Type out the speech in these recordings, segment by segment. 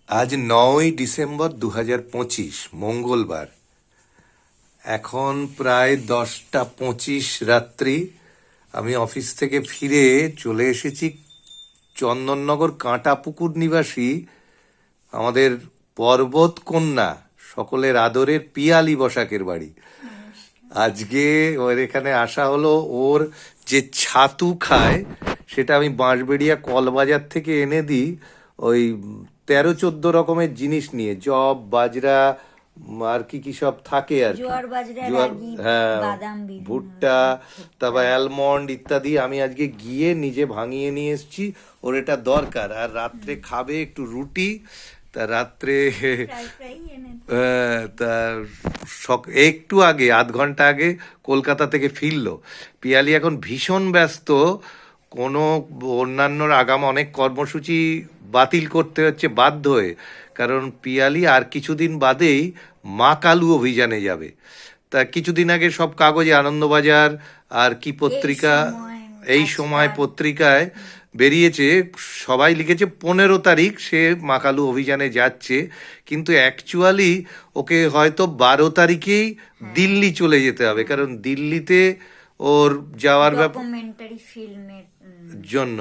আজ 9ই ডিসেম্বর 2025 মঙ্গলবার। এখন প্রায় 10টা 25 রাত্রি। আমি অফিস থেকে ফিরে চলে এসেছি চন্দননগর কাঁটাপুকুর নিবাসী আমাদের পর্বত কন্যা, সকলের আদরের পিয়ালি বসাকের বাড়ি। আজকে ওর এখানে আসা হলো। ওর যে ছাতু খায় সেটা আমি বাঁশবেড়িয়া কলবাজার থেকে এনে দিই। ওই 13-14 রকমের জিনিস নিয়ে, জব, বাজরা, আর কি কি সব থাকে আর কি, জোয়ার বাজরা, জোয়ার, রাগি, হ্যাঁ, বাদাম, বিভিন্ন ভুট্টা, তারপর ভুট্টা। অ্যালমন্ড ইত্যাদি আমি আজকে গিয়ে নিজে ভাঙিয়ে নিয়ে এসেছি। ওর এটা দরকার। আর রাত্রে খাবে একটু রুটি। তা রাত্রে ফ্রাই এনে তা একটু আগে, আধ ঘন্টা আগে কলকাতা থেকে ফিরলো। পিয়ালি এখন ভীষণ ব্যস্ত। কোনো অন্যান্য আগাম অনেক কর্মসূচি বাতিল করতে হচ্ছে বাধ্য হয়ে, কারণ পিয়ালি আর কিছুদিন বাদেই মা কালু অভিযানে যাবে। তা কিছুদিন আগে সব কাগজে, আনন্দবাজার আর কি পত্রিকা, এই সময় পত্রিকায় বেরিয়েছে, সবাই লিখেছে 15 তারিখ সে মাকালু অভিযানে যাচ্ছে, কিন্তু অ্যাকচুয়ালি ওকে হয়তো 12 তারিখেই দিল্লি চলে যেতে হবে, কারণ দিল্লিতে ওর যাওয়ার ডকুমেন্টারি ফিল্মের জন্য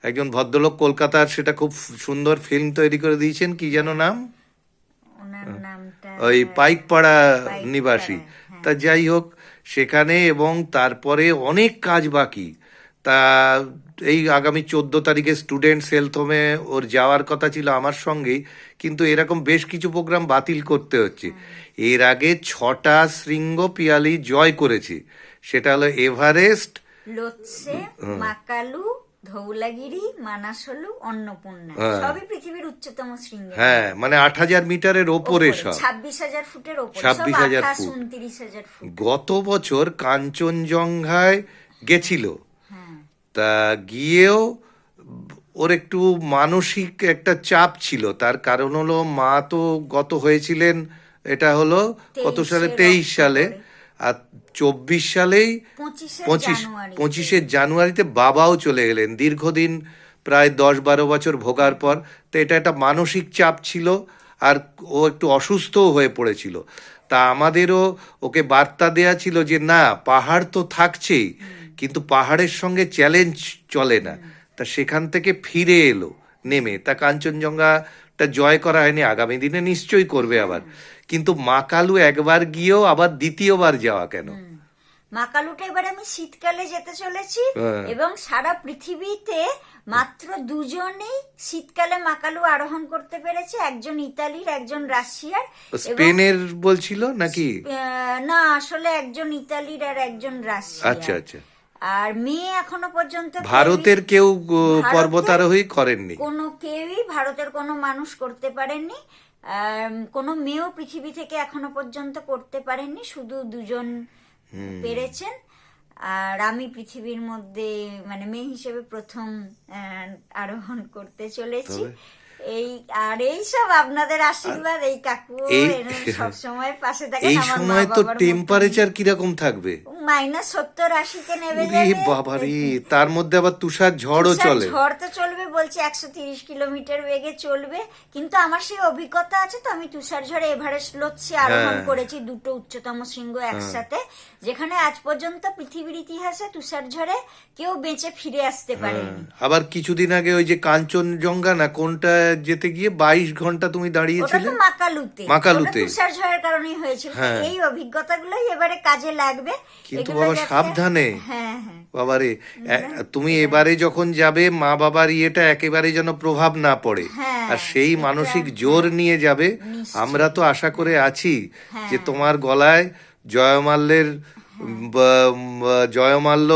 একজন ভদ্রলোক কলকাতার সেটা খুব সুন্দর ফিল্ম তৈরি করে দিয়েছেন। কি যেন নাম? ওনার নামটা ওই পাইকপাড়া পাইকপাড়া, নিবাসী। হ্যাঁ। তা যাই হোক, সেখানে এবং তারপরে অনেক কাজ বাকি। তা এই আগামী 14 তারিখে স্টুডেন্টস হেলথ হোমে ওর যাওয়ার কথা ছিল আমার সঙ্গেই, কিন্তু এরকম বেশ কিছু প্রোগ্রাম বাতিল করতে হচ্ছে। এর আগে 6টা শৃঙ্গ পিয়ালি জয় করেছে। সেটা হলো এভারেস্ট, লোৎসে, মাকালু, ধৌলাগিরি, মানাসলু, অন্নপূর্ণা, হ্যাঁ। সবই পৃথিবীর উচ্চতম শৃঙ্গ। হ্যাঁ, মানে 8,000 মিটারের ওপরে সব। 26,000 ফুটের ওপরে, 26,000 ফুট। 29,000 ফুট। গত বছর কাঞ্চনজঙ্ঘায় গেছিল। হ্যাঁ, তা গিয়েও ওর একটু মানসিক একটা চাপ ছিল। তার কারণ হলো মা তো গত হয়েছিলেন, এটা হলো কত সালে, 23 সালে। আর 24 সালেই 25শে জানুয়ারিতে বাবাও চলে গেলেন দীর্ঘদিন, প্রায় 10-12 বছর ভোগার পর। তো এটা একটা মানসিক চাপ ছিল। আর ও একটু অসুস্থও হয়ে পড়েছিল। তা আমাদেরও ওকে বার্তা দেয়া ছিল যে না, পাহাড় তো থাকছেই, কিন্তু পাহাড়ের সঙ্গে চ্যালেঞ্জ চলে না। তা সেখান থেকে ফিরে এলো নেমে। তা কাঞ্চনজঙ্ঘাটা জয় করা হয়নি, আগামী দিনে নিশ্চয়ই করবে আবার। কিন্তু মা কালু একবার গিয়েও আবার দ্বিতীয়বার যাওয়া কেন? মাকালুটা এবার আমি শীতকালে যেতে চলেছি, হ্যাঁ। এবং সারা পৃথিবীতে মাত্র দুজনেই শীতকালে মাকালু আরোহণ করতে পেরেছে, একজন ইতালির, একজন রাশিয়ার। এবং স্পেনের বলছিল নাকি? না, আসলে একজন ইতালির আর একজন রাশিয়ার। আচ্ছা আচ্ছা। আর মেয়ে এখনো পর্যন্ত ভারতের কেউ ভারতের পর্বতারোহী করেননি। ভারতের কোনো মানুষ করতে পারেননি। কোনো মেয়েও পৃথিবী থেকে এখনো পর্যন্ত করতে পারেননি, শুধু দুজন পেরেছেন। আর আমি পৃথিবীর মধ্যে মানে মেয়ে হিসেবে প্রথম আরোহণ করতে চলেছি। এই সব আপনাদের আশীর্বাদ, এই কাকু সবসময় পাশে থাকেন। এই আমার মা সময় তো বাবার টেম্পারেচার কিরকম থাকবে? -70-80-তে নেমে ওরে যাবে। বাবারে, তার মধ্যে আবার তুষার ঝড়ও চলে। ঝড় তো চলবে, বলছে 130 কিলোমিটার বেগে চলবে। কিন্তু আমার সেই অভিজ্ঞতা আছে, তো আমি তুষার ঝড়ে এভারেস্ট লোৎসে আরোহণ করেছি, দুটো উচ্চতম শৃঙ্গ একসাথে, যেখানে আজ পর্যন্ত পৃথিবীর ইতিহাসে তুষার ঝড়ে কেউ বেঁচে ফিরে আসতে পারেনি। আবার কিছুদিন আগে ওই যে কাঞ্চনজঙ্ঘা না কোনটা যেতে গিয়ে 22 ঘন্টা তুমি ওটা দাঁড়িয়েছিলে। তো মাকালুতে মাকালুতে। ওটা তুষার ঝড়ের কারণেই হয়েছিল। তো এই অভিজ্ঞতাগুলোই এবারে কাজে লাগবে। কিন্তু এগুলো বাবা যাতে- সাবধানে। হ্যাঁ, হ্যাঁ। বাবারে, তুমি এবারে যখন যাবে মা বাবার ইয়েটা একেবারে যেন প্রভাব না পড়ে। হ্যাঁ, আর সেই মানসিক জোর নিয়ে যাবে। আমরা তো আশা করে আছি যে তোমার গলায় জয়মাল্যের জয়মাল্য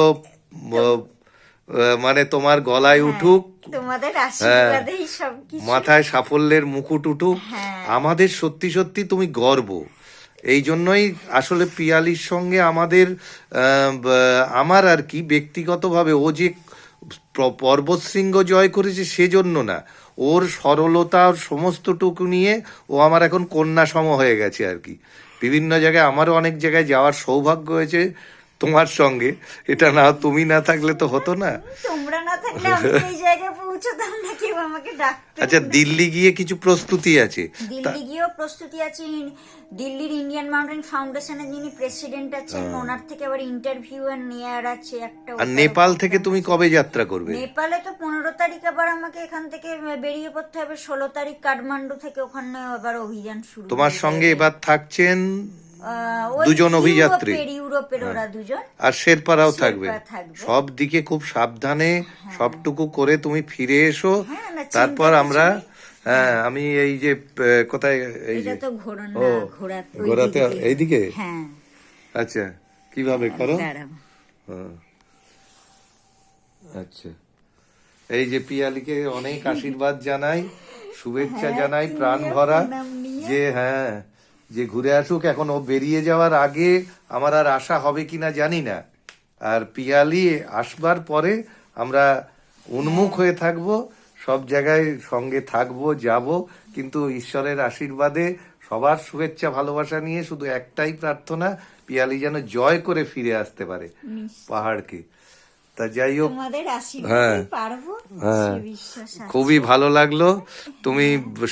মানে তোমার গলায় উঠুক, তোমাদের আশীর্বাদেই সবকিছু। মাথায় সাফল্যের মুকুট উঠুক। আমাদের সত্যি সত্যি তুমি গর্ব। এই জন্যই আসলে পিয়ালির সঙ্গে আমাদের আমার আর কি ব্যক্তিগতভাবে, ও যে পর্বতশৃঙ্গ জয় করেছে সেজন্য না, ওর সরলতা, ওর সমস্তটুকু নিয়ে ও আমার এখন কন্যা সম হয়ে গেছে আর কি। বিভিন্ন জায়গায়, আমারও অনেক জায়গায় যাওয়ার সৌভাগ্য হয়েছে তোমার সঙ্গে। এটা না, তুমি না থাকলে তো হতো না। তোমরা না থাকলে আমি এই জায়গায় পৌঁছতাম না, কি কেউ আমাকে ডাকতে। আচ্ছা, দিল্লি গিয়ে কিছু প্রস্তুতি আছে? দিল্লি গিয়েও প্রস্তুতি আছে। দিল্লির ইন্ডিয়ান মাউন্টেন ফাউন্ডেশনের যিনি প্রেসিডেন্ট আছেন ওনার থেকে আবার ইন্টারভিউ নেওয়ার আছে একটা। আর নেপাল থেকে তুমি কবে যাত্রা করবে? নেপালে তো 15 তারিখ আবার আমাকে এখান থেকে বেরিয়ে পড়তে হবে। 16 তারিখ কাঠমান্ডু থেকে ওখানে আবার অভিযান শুরু। তোমার সঙ্গে এবার থাকছেন ওই দুজন অভিযাত্রী, ইউরোপের ওরা দুজন, আর শেরপারাও থাকবে। শেরপা থাকবে। সব দিকে খুব সাবধানে সবটুকু করে তুমি ফিরে এসো। হ্যাঁ, না, তারপর চিন্তা আমরা কিছু নেই। আমি এই যে কোথায়, এই যে এটা তো ঘোড়া ও, না, ওই ঘোরাতে দিকে। এইদিকে? হ্যাঁ, আচ্ছা, কিভাবে করো? দাঁড়াও। হ্যাঁ। আচ্ছা, এই যে পিয়ালিকে অনেক আশীর্বাদ জানাই, শুভেচ্ছা জানাই প্রাণ ভরা, প্রণাম নিয়ে। যে হ্যাঁ, যে ঘুরে আসুক। এখন ও বেরিয়ে যাওয়ার আগে আমার আর আশা হবে কিনা জানি না, আর পিয়ালি আসবার পরে আমরা উন্মুখ হয়ে থাকব, সব জায়গায় সঙ্গে থাকবো, যাব, কিন্তু ঈশ্বরের আশীর্বাদে সবার শুভেচ্ছা ভালোবাসা নিয়ে শুধু একটাই প্রার্থনা, পিয়ালি যেন জয় করে ফিরে আসতে পারে পাহাড়কে। তা যাই হোক, তোমাদের হ্যাঁ, আশীর্বাদে পারবো, হ্যাঁ, সে বিশ্বাস আছে। খুবই ভালো লাগলো। তুমি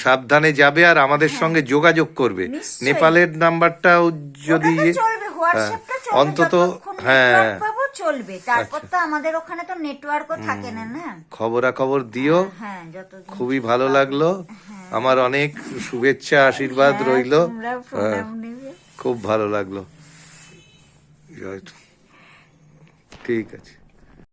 সাবধানে যাবে আর আমাদের সঙ্গে যোগাযোগ করবে। নিশ্চয়ই। নেপালের নাম্বারটাও যদি ওটা তো চলবে, হোয়াটসঅ্যাপটা চলবে, অন্তত, যতক্ষণ হ্যাঁ, নেটওয়ার্ক পাবো চলবে। তারপর তো আমাদের ওখানে তো নেটওয়ার্কও থাকে না, না? খবরাখবর দিও। হ্যাঁ, যতদিন খুবই ভালো লাগলো। আমার অনেক শুভেচ্ছা আশীর্বাদ হ্যাঁ, রইলো। তোমরাও হ্যাঁ, প্রণাম নেবে। খুব ভালো লাগলো। জয়। ঠিক আছে।